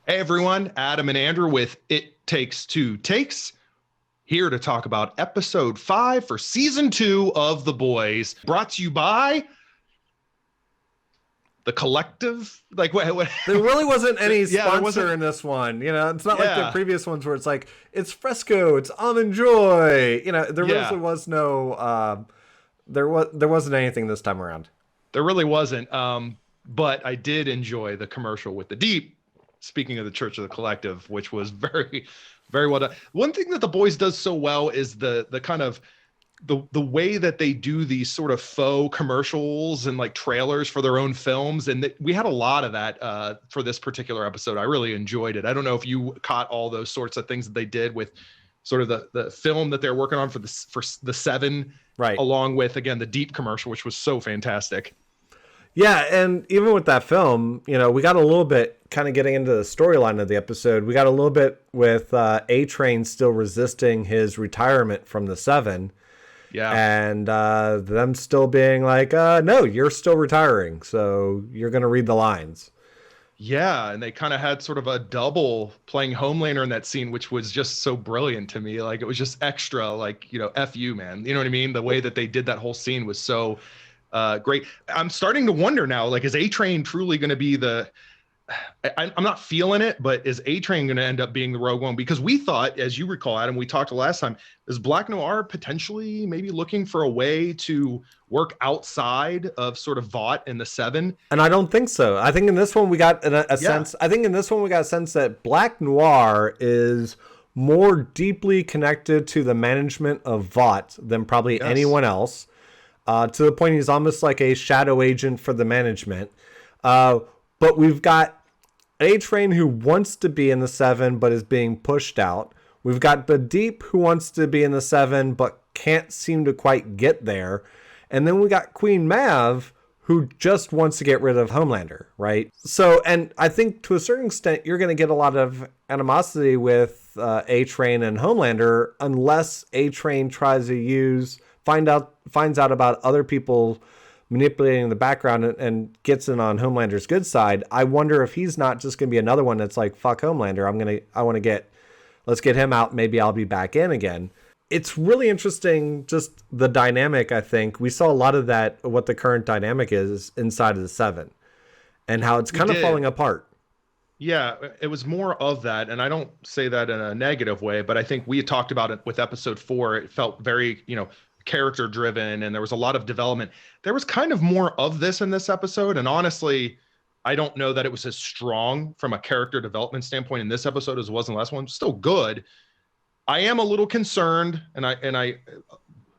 Hey everyone, Adam and Andrew with It Takes Two Takes, here to talk about episode 5 for season 2 of The Boys, brought to you by The Collective. Like, what? There really wasn't any Yeah, there sponsor wasn't. in this one. It's not like the Yeah, previous ones where it's like, it's Fresco, it's Almond Joy. There really yeah, was no, there wasn't anything this time around. there really wasn't. But I did enjoy the commercial with the Deep. Speaking of the Church of the Collective, which was very, very well done. One thing that The Boys does so well is the kind of the way that they do these sort of faux commercials and like trailers for their own films, and we had a lot of that for this particular episode. I really enjoyed it. I don't know if you caught all those sorts of things that they did with sort of the film that they're working on for the Seven, Right. along with again the Deep commercial, which was so fantastic. Yeah, and even with that film, we got a little bit kind of getting into the storyline of the episode. We got a little bit with A-Train still resisting his retirement from the Seven. Yeah. And them still being like, no, you're still retiring, so you're going to read the lines. Yeah, and they kind of had sort of a double playing Homelander in that scene, which was just so brilliant to me. Like it was just extra, like, F you, man. You know what I mean? The way that they did that whole scene was so great. I'm starting to wonder now, like, is A-Train truly going to be I'm not feeling it, but is A-Train going to end up being the Rogue One? Because we thought, as you recall, Adam, we talked last time, is Black Noir potentially maybe looking for a way to work outside of sort of Vought and the Seven? And I don't think so. I think in this one we got a sense. I think in this one we got a sense that Black Noir is more deeply connected to the management of Vought than probably anyone else. To the point he's almost like a shadow agent for the management. But we've got A-Train who wants to be in the Seven but is being pushed out. We've got Badeep who wants to be in the Seven but can't seem to quite get there. And then we got Queen Mav who just wants to get rid of Homelander, right? So, and I think to a certain extent you're going to get a lot of animosity with A-Train and Homelander unless A-Train tries to finds out about other people manipulating the background and gets in on Homelander's good side. I wonder if he's not just going to be another one that's like, fuck Homelander. Let's get him out. Maybe I'll be back in again. It's really interesting. Just the dynamic. I think we saw a lot of that, what the current dynamic is inside of the Seven and how it's kind of falling apart. Yeah, it was more of that. And I don't say that in a negative way, but I think we had talked about it with episode 4. It felt very, character driven and there was a lot of development. There was kind of more of this in this episode, and honestly I don't know that it was as strong from a character development standpoint in this episode as it was in the last one. Still good. I am a little concerned, and I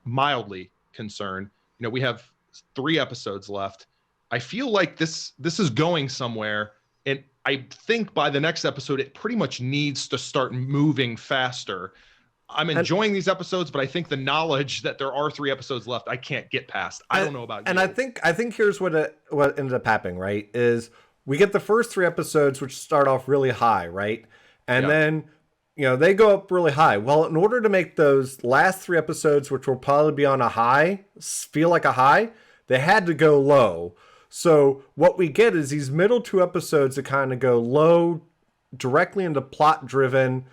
mildly concerned. We have 3 episodes left. I feel like this is going somewhere, and I think by the next episode it pretty much needs to start moving faster. I'm enjoying these episodes, but I think the knowledge that there are 3 episodes left, I can't get past. I don't know about you. And I think here's what ended up happening, right? Is we get the first 3 episodes, which start off really high, right? And then, they go up really high. Well, in order to make those last 3 episodes, which will probably be on a high, feel like a high, they had to go low. So what we get is these middle 2 episodes that kind of go low, directly into plot driven,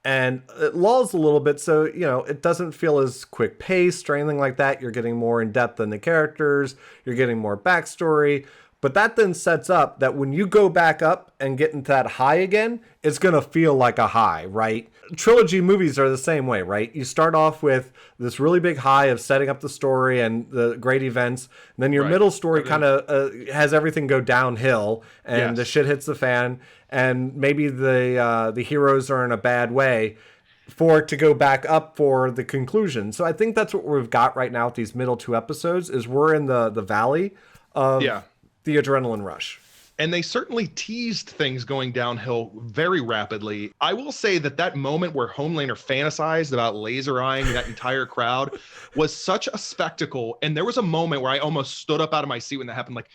and it lulls a little bit, so, it doesn't feel as quick paced or anything like that. You're getting more in depth in the characters. You're getting more backstory. But that then sets up that when you go back up and get into that high again, it's going to feel like a high, right? Trilogy movies are the same way, right? You start off with this really big high of setting up the story and the great events. And then your middle story kind of has everything go downhill and the shit hits the fan. And maybe the heroes are in a bad way for it to go back up for the conclusion. So I think that's what we've got right now with these middle 2 episodes is we're in the valley of the adrenaline rush. And they certainly teased things going downhill very rapidly. I will say that moment where Homelander fantasized about laser eyeing that entire crowd was such a spectacle. And there was a moment where I almost stood up out of my seat when that happened. Like,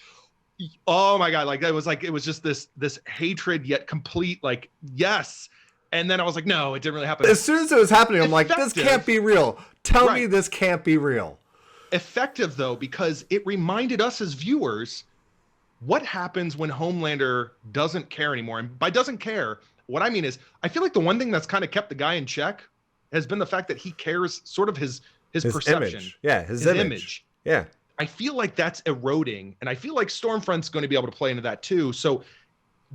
oh my God, it was just this hatred yet complete, like, yes. And then I was like, no, it didn't really happen. As soon as it was happening, I'm like, this can't be real. Tell me this can't be real. Effective, though, because it reminded us as viewers what happens when Homelander doesn't care anymore? And by doesn't care, what I mean is, I feel like the one thing that's kind of kept the guy in check has been the fact that he cares sort of his perception. Image. Yeah, his image. Yeah. I feel like that's eroding, and I feel like Stormfront's going to be able to play into that too. So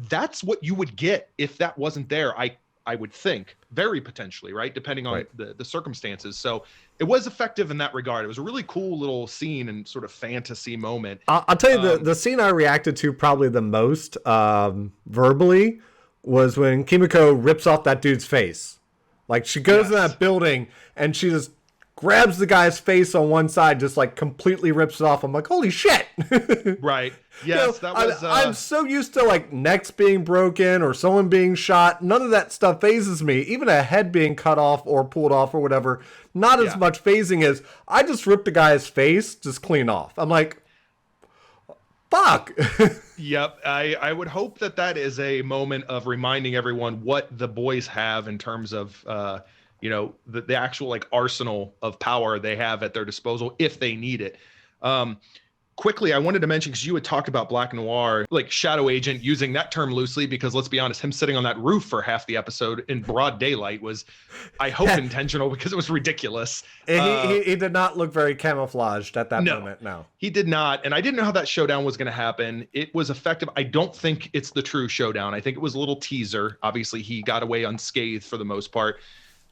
that's what you would get if that wasn't there. I would think, very potentially, right? Depending on the circumstances. So it was effective in that regard. It was a really cool little scene and sort of fantasy moment. I'll tell you, the scene I reacted to probably the most verbally was when Kimiko rips off that dude's face. Like, she goes in that building and she just grabs the guy's face on one side, just like completely rips it off. I'm like, holy shit. Right. Yes, that was. I'm so used to like necks being broken or someone being shot. None of that stuff phases me. Even a head being cut off or pulled off or whatever, not as much phasing as I just ripped the guy's face just clean off. I'm like, fuck. Yep. I would hope that is a moment of reminding everyone what the boys have in terms of, the actual like arsenal of power they have at their disposal if they need it. Quickly, I wanted to mention, because you had talked about Black Noir, like Shadow Agent, using that term loosely, because let's be honest, him sitting on that roof for half the episode in broad daylight was, I hope, intentional, because it was ridiculous. He did not look very camouflaged at that moment. No, he did not. And I didn't know how that showdown was going to happen. It was effective. I don't think it's the true showdown. I think it was a little teaser. Obviously, he got away unscathed for the most part.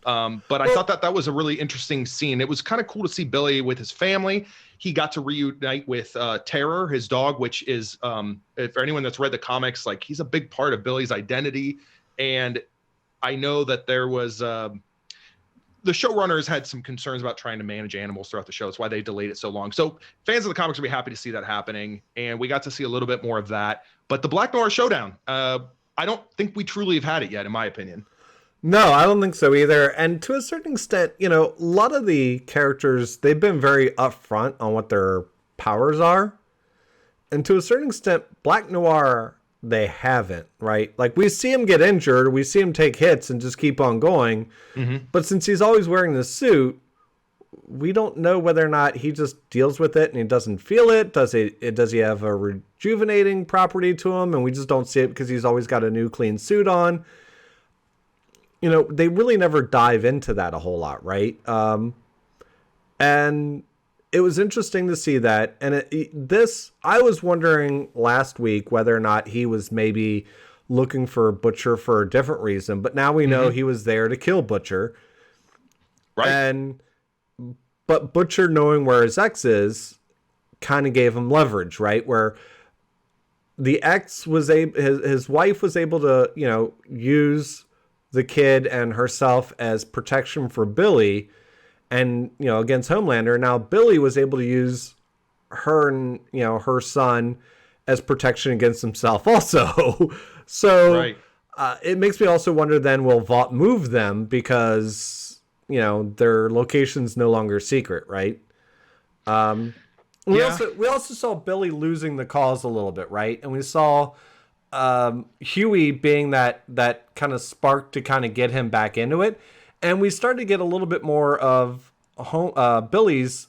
But I thought that was a really interesting scene. It was kind of cool to see Billy with his family. He got to reunite with Terror, his dog, which is, for anyone that's read the comics, like, he's a big part of Billy's identity. And I know that there was the showrunners had some concerns about trying to manage animals throughout the show. That's why they delayed it so long. So fans of the comics will be happy to see that happening. And we got to see a little bit more of that. But the Black Noir showdown, I don't think we truly have had it yet, in my opinion. No, I don't think so either. And to a certain extent, a lot of the characters, they've been very upfront on what their powers are. And to a certain extent, Black Noir, they haven't, right? Like, we see him get injured, we see him take hits and just keep on going. Mm-hmm. But since he's always wearing the suit, we don't know whether or not he just deals with it and he doesn't feel it. Does he have a rejuvenating property to him? And we just don't see it because he's always got a new clean suit on. They really never dive into that a whole lot, right? And it was interesting to see that. And I was wondering last week whether or not he was maybe looking for Butcher for a different reason. But now we know he was there to kill Butcher. Right. But Butcher, knowing where his ex is, kind of gave him leverage, right? Where the ex was his wife was able to, use the kid and herself as protection for Billy and, against Homelander. Now Billy was able to use her and, her son as protection against himself also. So it makes me also wonder then, will Vought move them because, their location's no longer secret, right? We also saw Billy losing the cause a little bit, right? And we saw Huey being that kind of spark to kind of get him back into it. And we started to get a little bit more of Billy's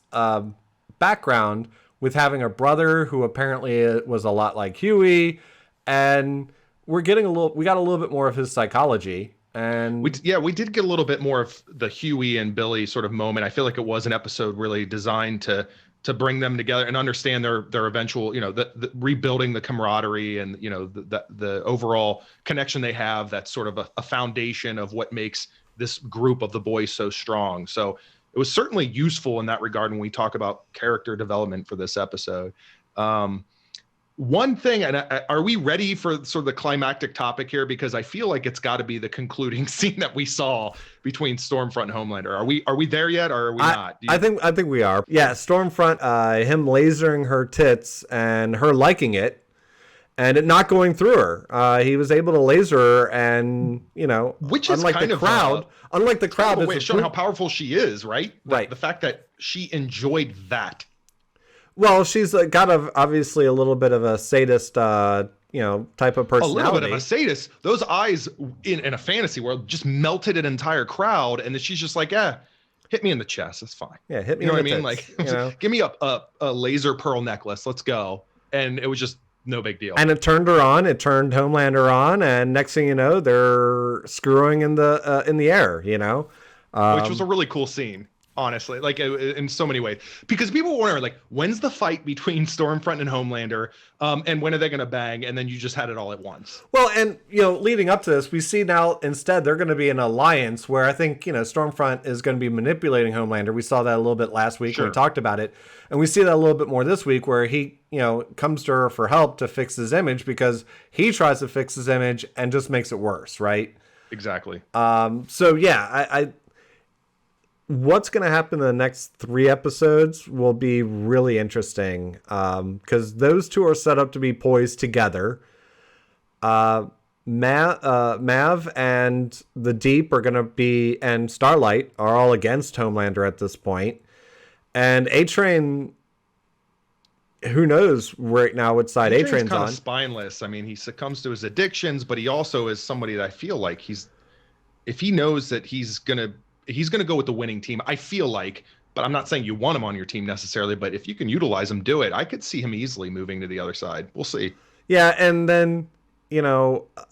background with having a brother who apparently was a lot like Huey. And we got a little bit more of his psychology. And we did get a little bit more of the Huey and Billy sort of moment. I feel like it was an episode really designed to bring them together and understand their eventual, the rebuilding the camaraderie and, the overall connection they have. That's sort of a foundation of what makes this group of the boys so strong. So it was certainly useful in that regard when we talk about character development for this episode. One thing, and are we ready for sort of the climactic topic here? Because I feel like it's got to be the concluding scene that we saw between Stormfront and Homelander. Are we there yet, or are we not? I think we are. Yeah, Stormfront, him lasering her tits and her liking it, and it not going through her. He was able to laser her, and which is unlike kind the of crowd. Unlike the crowd, a way of showing how powerful she is, right? Right. The fact that she enjoyed that. Well, she's got obviously a little bit of a sadist, type of personality. A little bit of a sadist. Those eyes in a fantasy world just melted an entire crowd, and then she's just like, hit me in the chest. That's fine. Yeah, hit me. You know what I mean? Like, give me a laser pearl necklace. Let's go. And it was just no big deal. And it turned her on. It turned Homelander on, and next thing you know, they're screwing in the air. You know, which was a really cool scene, honestly, like in so many ways, because people were wondering, like, when's the fight between Stormfront and Homelander, and when are they going to bang? And then you just had it all at once. Well, and leading up to this, we see now instead they're going to be an alliance where I think Stormfront is going to be manipulating Homelander. We saw that a little bit last week when we talked about it, and we see that a little bit more this week where he comes to her for help to fix his image because he tries to fix his image and just makes it worse, right? Exactly. So yeah, I what's going to happen in the next 3 episodes will be really interesting because those two are set up to be poised together. Mav and the Deep are going to be, and Starlight are all against Homelander at this point. And A-Train, who knows right now what side A-Train's kind on. Of spineless. I mean, he succumbs to his addictions, but he also is somebody that I feel like if he knows that he's gonna go with the winning team, I feel like, but I'm not saying you want him on your team necessarily, but if you can utilize him, do it. I could see him easily moving to the other side. We'll see. Yeah, and then,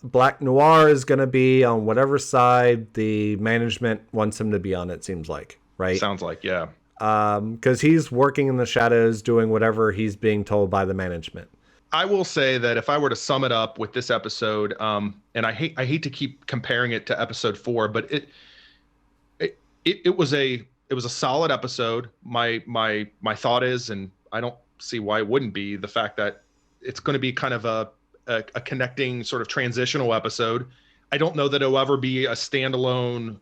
Black Noir is going to be on whatever side the management wants him to be on, it seems like, right? Sounds like, yeah. Because he's working in the shadows doing whatever he's being told by the management. I will say that if I were to sum it up with this episode, and I hate to keep comparing it to episode 4, but it was a solid episode. My thought is, and I don't see why it wouldn't be, the fact that it's going to be kind of a connecting sort of transitional episode. I don't know that it'll ever be a standalone,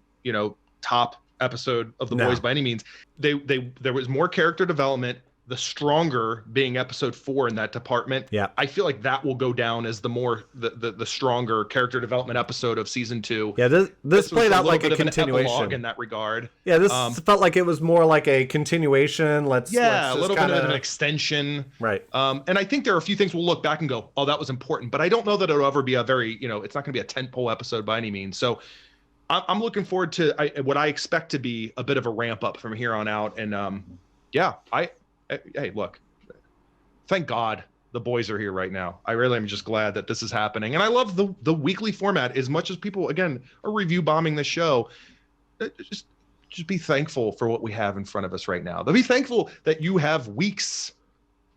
top episode of The Boys by any means. There was more character development. The stronger being episode 4 in that department. Yeah, I feel like that will go down as the stronger character development episode of season 2. Yeah, this played out like a continuation in that regard. Yeah, this felt like it was more like a continuation. Let's a little bit of an extension, right? And I think there are a few things we'll look back and go, oh, that was important. But I don't know that it'll ever be a very, it's not going to be a tentpole episode by any means. So I'm looking forward to what I expect to be a bit of a ramp up from here on out. And hey, look, thank God The Boys are here right now. I really am just glad that this is happening. And I love the weekly format as much as people, again, are review bombing the show. Just be thankful for what we have in front of us right now. Be thankful that you have weeks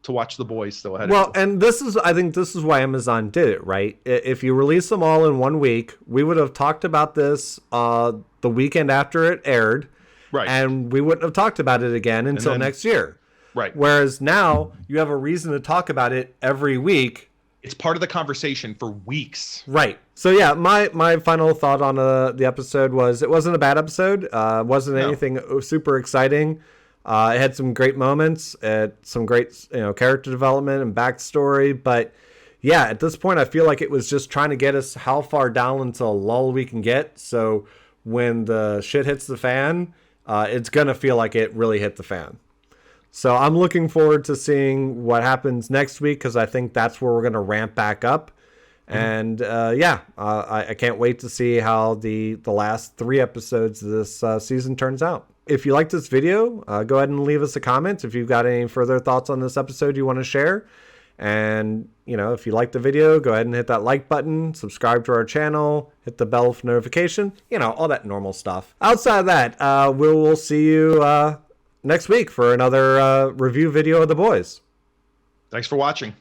to watch The Boys still ahead of you. Well, and I think this is why Amazon did it, right? If you release them all in 1 week, we would have talked about this the weekend after it aired. Right. And we wouldn't have talked about it again until next year. Right. Whereas now you have a reason to talk about it every week. It's part of the conversation for weeks. Right. So yeah, my final thought on the episode was it wasn't a bad episode. Wasn't anything super exciting. It had some great moments, some great character development and backstory. But yeah, at this point, I feel like it was just trying to get us how far down into a lull we can get. So when the shit hits the fan, it's gonna feel like it really hit the fan. So I'm looking forward to seeing what happens next week because I think that's where we're going to ramp back up. Mm-hmm. And I can't wait to see how the last 3 episodes of this season turns out. If you like this video, go ahead and leave us a comment if you've got any further thoughts on this episode you want to share. And, if you like the video, go ahead and hit that like button, subscribe to our channel, hit the bell for notification, all that normal stuff. Outside of that, we'll see you next week for another review video of The Boys. Thanks for watching.